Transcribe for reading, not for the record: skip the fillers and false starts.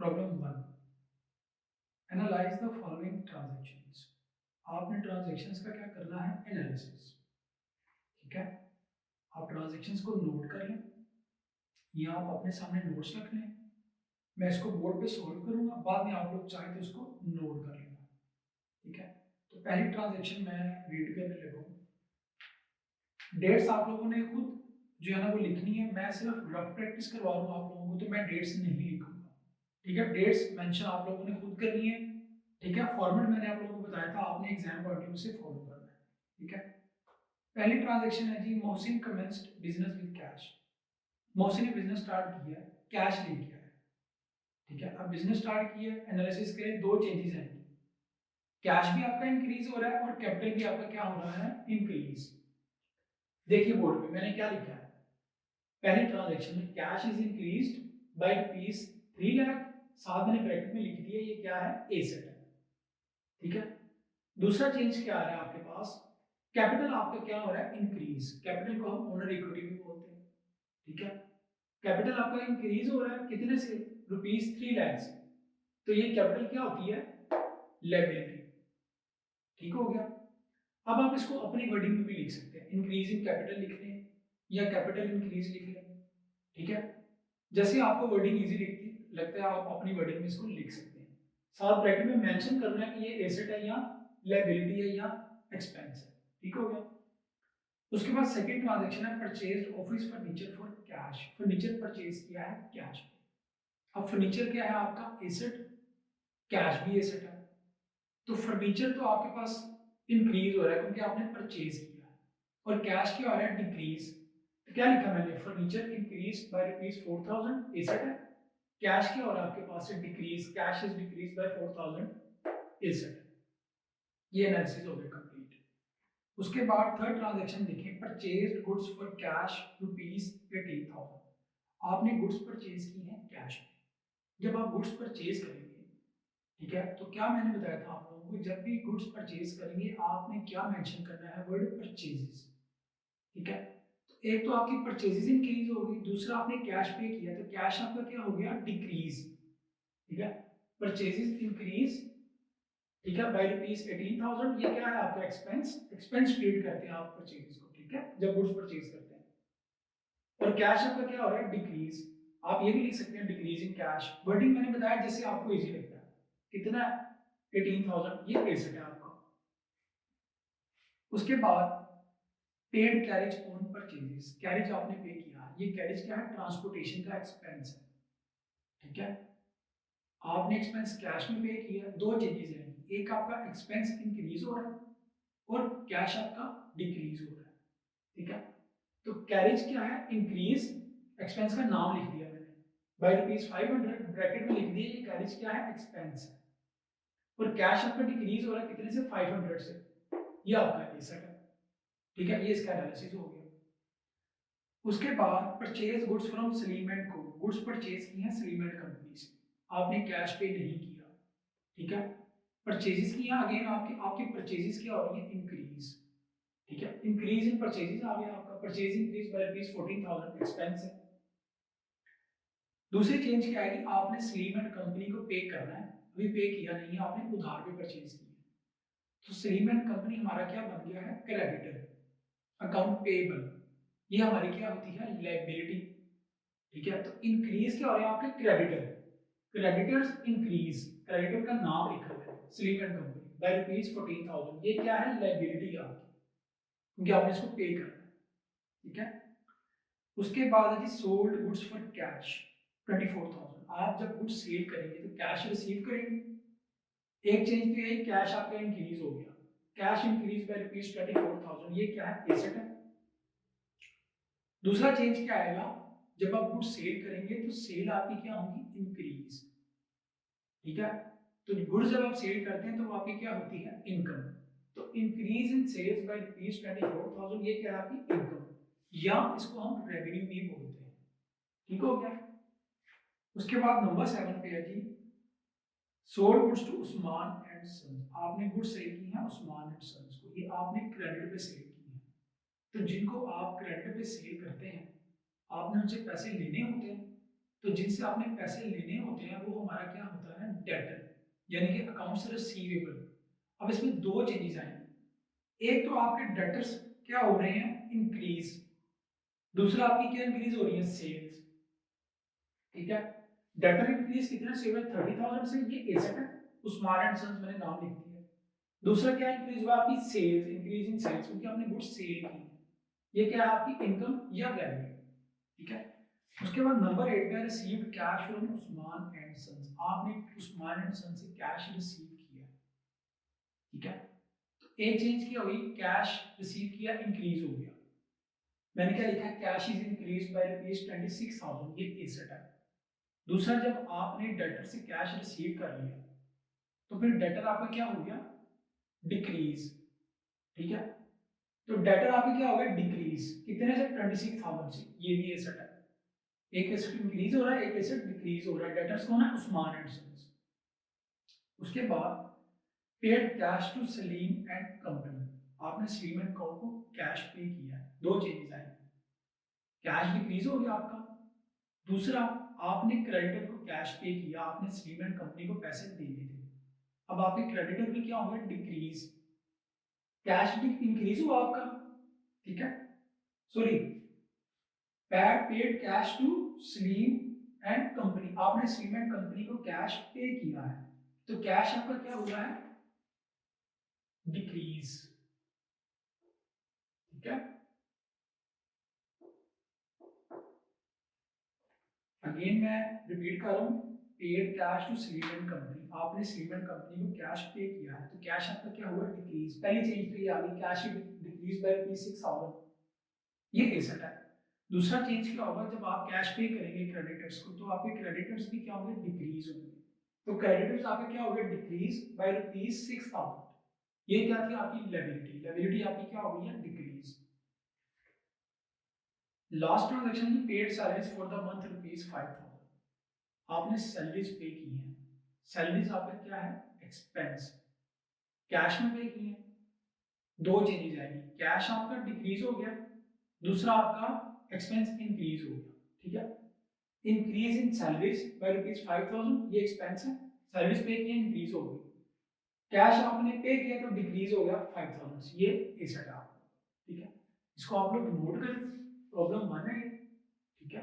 Problem 1, analyse the following transactions. आपने transactions का क्या करना है, एनालिसिस। ठीक है, आप ट्रांजैक्शंस को नोट कर लें या आप अपने सामने नोट्स रख लें। मैं इसको बोर्ड पे सॉल्व करूंगा, बाद में आप लोग चाहे तो इसको नोट कर लेना। ठीक है, तो पहली ट्रांजैक्शन मैं रीड करने लगा हूँ। डेट्स आप लोगों ने खुद जो है ना वो लिखनी है, मैं सिर्फ रफ प्रैक्टिस करवा रहा हूँ आप लोगों को, तो मैं डेट्स नहीं लिखूंगा। ठीक है, डेट्स मेंशन आप लोगों ने खुद करनी है। ठीक है, फॉर्मेट मैंने आप लोगों को बताया था, आपने एग्जाम पॉइंट ऑफ व्यू से फॉलो करना है। ठीक है, पहली ट्रांजैक्शन है जी, Mohsin commenced business with cash. Mohsin ने बिजनेस स्टार्ट किया है, कैश लेके आया है। ठीक है, अब बिजनेस स्टार्ट किया है, एनालिसिस करें, दो चेंजेस आएंगी। कैश भी आपका इंक्रीज हो रहा है और कैपिटल भी आपका क्या हो रहा है, इंक्रीज। देखिए बोर्ड पे मैंने क्या लिखा है, पहली ट्रांजैक्शन में cash is increased by rupees 3 lakh, साथ मैंने ब्रैकेट में लिख दिया ये क्या है, एसेट है। ठीक है, दूसरा चेंज क्या आ रहा है आपके पास, कैपिटल आपका क्या हो रहा है, इंक्रीज। कैपिटल को हम ओनर इक्विटी भी बोलते हैं। ठीक है, कैपिटल आपका इंक्रीज हो रहा है कितने से, रुपीज 3 लाख से। तो ये कैपिटल क्या होती है, लायबिलिटी। ठीक हो गया, अब आप इसको अपनी वर्डिंग में भी लिख सकते हैं, इंक्रीज इन कैपिटल लिख लें या कैपिटल इंक्रीज लिख लें। ठीक है, जैसे आपको वर्डिंग इजी लगता है आप अपनी वर्डिंग में इसको लिख सकते हैं। साथ ब्रैकेट में मेंशन करना है कि ये एसेट है या लायबिलिटी है या एक्सपेंस है। ठीक हो गया, उसके बाद सेकंड ट्रांजैक्शन है, purchased office furniture for cash. Furniture purchase किया है कैश पे। अब फर्नीचर क्या है आपका, एसेट, कैश भी एसेट है, तो फर्नीचर तो आपके पास इंक्रीज हो रहा है क्योंकि आपने परचेज किया है, और कैश क्या हो रहा है, डिक्रीज। तो क्या लिखा मैंने, furniture increase by rupees 4000, asset है। कैश क्या हो रहा है आपके पास से, decrease, cash is decrease by 4000, asset है। ये एनालिसिस हो गया कंप्लीट। उसके बाद थर्ड ट्रांजैक्शन देखें, purchase goods for cash rupees 18,000। आपने गुड्स परचेज की हैं कैश में। जब आप गुड्स परचेज करेंगे, ठीक है, तो क्या मैंने बताया था आप लोगों को, जब भी गुड्स परचेज करेंगे आपने क्या मेंशन करना है, वर्ड परचेजेस। ठीक है, तो एक तो आपकी परचेजेस इंक्रीज हो गई, दूसरा आपने कैश पे किया तो कैश आपका क्या हो गया, डिक्रीज। ठीक है, परचेजेस इंक्रीज, ठीक है, बाय रुपीज 18,000। ये क्या है आपका एक्सपेंस, एक्सपेंस ट्रीट करते हैं आप परचेजेस को। ठीक है, जब गुड्स परचेज करते हैं, और कैश आपका क्या हो रहा है, डिक्रीज। आप ये भी लिख सकते हैं डिक्रीज इन कैश, वर्डिंग मैंने बताया जैसे आपको इजी लगता है। कितना, 18,000, ये एसेट है आपका। उसके बाद paid carriage on purchases, carriage आपने पे किया, ये कैरेज क्या है, ट्रांसपोर्टेशन का एक्सपेंस है। ठीक है, आपने एक्सपेंस कैश में पे किया, दो चेंजेस हैं, एक आपका एक्सपेंस इंक्रीज हो रहा है और कैश आपका डिक्रीज हो रहा है। ठीक है, तो कैरेज क्या है, इंक्रीज, एक्सपेंस का नाम लिख दिया मैंने, बाय रुपीज 500, ब्रैकेट में लिख दिया ये कैरेज क्या है, एक्सपेंस है, और कैश आपका डिक्रीज हो रहा है कितने से, 500 से। ये आपका एसेट है। ठीक है, ये इसका एनालिसिस हो गया। उसके बाद purchase goods from Salim and को, गुड्स परचेज की हैं सलीम एंड कंपनी से, आपने कैश पे नहीं किया। ठीक है, परचेजेस किया, अगेन आपकी आपकी परचेजेस क्या हो रही है, इंक्रीज। ठीक है, इंक्रीज इन परचेजेस आ गया आपका, purchase increase by rupees 14,000, expense है। दूसरी चेंज क्या आएगी, आपने सलीम एंड कंपनी को पे करना है, अभी पे किया नहीं है आपने, उधार पे परचेज किया, तो सलीम एंड कंपनी हमारा क्या बन गया है, क्रेडिटर, अकाउंट पेएबल। ये हमारी क्या होती है, लायबिलिटी। ठीक है, तो इंक्रीज क्या हो रहा है आपके, क्रेडिटर, क्रेडिटर्स इंक्रीज, क्रेडिटर का नाम लिखा हुआ है Salim and company, by rupees 14,000। ये क्या है, लायबिलिटी आपकी, क्योंकि आपने इसको पे करना है। ठीक है, उसके बाद है जी सोल्ड गुड्स फॉर कैश 24,000। आप जब गुड्स सेल करेंगे तो कैश रिसीव करेंगे। एक चेंज तो यही, कैश आपका इंक्रीज हो गया, कैश इंक्रीज बाय रुपीज 24,000, ये क्या है, एसेट है। दूसरा चेंज क्या आएगा, जब आप गुड्स सेल करेंगे तो सेल आपकी क्या होगी, इंक्रीज। ठीक है, तो गुड्स जब आप सेल करते हैं तो वो आपकी क्या होती है, इनकम। तो increase in sales by rupees 24,000, ये क्या है आपकी इनकम, या इसको हम रेवेन्यू भी बोलते हैं। ठीक हो गया, उसके बाद नंबर 7 पे है जी, sold goods to Usman and sons. आपने गुड्स सेल की हैं उस्मान एंड सन्स को, ये आपने क्रेडिट पे सेल की है। तो जिनको आप क्रेडिट पे सेल करते हैं, आपने उनसे पैसे लेने होते हैं, तो जिनसे आपने पैसे लेने होते हैं वो हमारा क्या होता है, डेटर, यानी कि अकाउंट्स रिसीवेबल। अब इसमें दो चेंजेस आएंगी, एक तो आपके डेटर्स क्या हो रहे हैं, इंक्रीज, दूसरा आपकी क्या इंक्रीज हो रही है, सेल्स। ठीक है, डेटर इंक्रीज कितना से हुआ, 30,000 से, ये एसेट है, उस्मान एंड सन्स मैंने नाम लिख दिया। दूसरा क्या इंक्रीज हुआ, आपकी सेल्स, इंक्रीज इन सेल्स, क्योंकि आपने गुड्स सेल की, ये क्या है आपकी इनकम या रेवेन्यू। ठीक है, उसके बाद नंबर 8 पे received cash from Usman and sons, आपने उस्मान एंड सन्स से कैश रिसीव किया। ठीक है, तो एक चेंज क्या हुई, कैश रिसीव किया, इंक्रीज हो गया। मैंने क्या लिखा, कैश इज इंक्रीज बाय ₹26,000, ये एसेट है। दूसरा, जब आपने डेटर से कैश रिसीव कर लिया तो फिर डेटर आपका क्या हो गया, डिक्रीज। ठीक है, तो डेटर आपका क्या हो गया, डिक्रीज, कितने से, 26,000 से, ये भी एसेट है। एक एसेट इंक्रीज हो रहा है, एक एसेट डिक्रीज हो रहा है। डेटर्स कौन है, उस्मान एंड सन्स। उसके बाद paid cash to Salim and company, आपने सलीम एंड को कैश पे किया है। दो चेंजेस आए, कैश डिक्रीज हो गया आपका, दूसरा आपने क्रेडिटर को कैश पे किया, आपने सलीम एंड कंपनी को पैसे देने थे। अब आपके क्रेडिटर में क्या होगा, डिक्रीज, कैश इंक्रीज हुआ आपका। ठीक है, sorry, paid cash to Salim and company, आपने सलीम एंड कंपनी को कैश पे किया है, तो कैश आपका क्या हुआ है, डिक्रीज। ठीक है, अगेन मैं रिपीट कर रहा हूं, paid cash to Salim and company, आपने सलीम एंड कंपनी को कैश पे किया है, तो कैश आपका क्या हुआ, डिक्रीज। पहली चेंज तो ये आ गई, कैश डिक्रीज बाय ₹6,000, ये एसेट है। दूसरा चेंज क्या होगा, जब आप कैश पे करेंगे क्रेडिटर्स को, तो आपके क्रेडिटर्स भी क्या होंगे, डिक्रीज होंगे। तो क्रेडिटर्स आपके क्या हो गए, डिक्रीज बाय ₹6,000, ये क्या थी आपकी लायबिलिटी, लायबिलिटी आपकी क्या हो गई है, डिक्रीज। लास्ट ट्रांजैक्शन की paid salaries for the month ₹5,000, आपने सैलरीज पे की हैं। सैलरीज आपका क्या है, एक्सपेंस, कैश में पे की हैं। दो चेंजेस आएंगी, कैश आपका डिक्रीज हो गया, दूसरा आपका एक्सपेंस इंक्रीज हो गया। ठीक है, इंक्रीज इन सैलरीज बाय ₹5,000, ये एक्सपेंस है, सैलरीज पे किया, इंक्रीज हो गई। कैश आपने पे किया तो डिक्रीज हो गया 5,000, ये एसेट है आपका। ठीक है, इसको आप लोग नोट करें, प्रॉब्लम 1 है। ठीक है,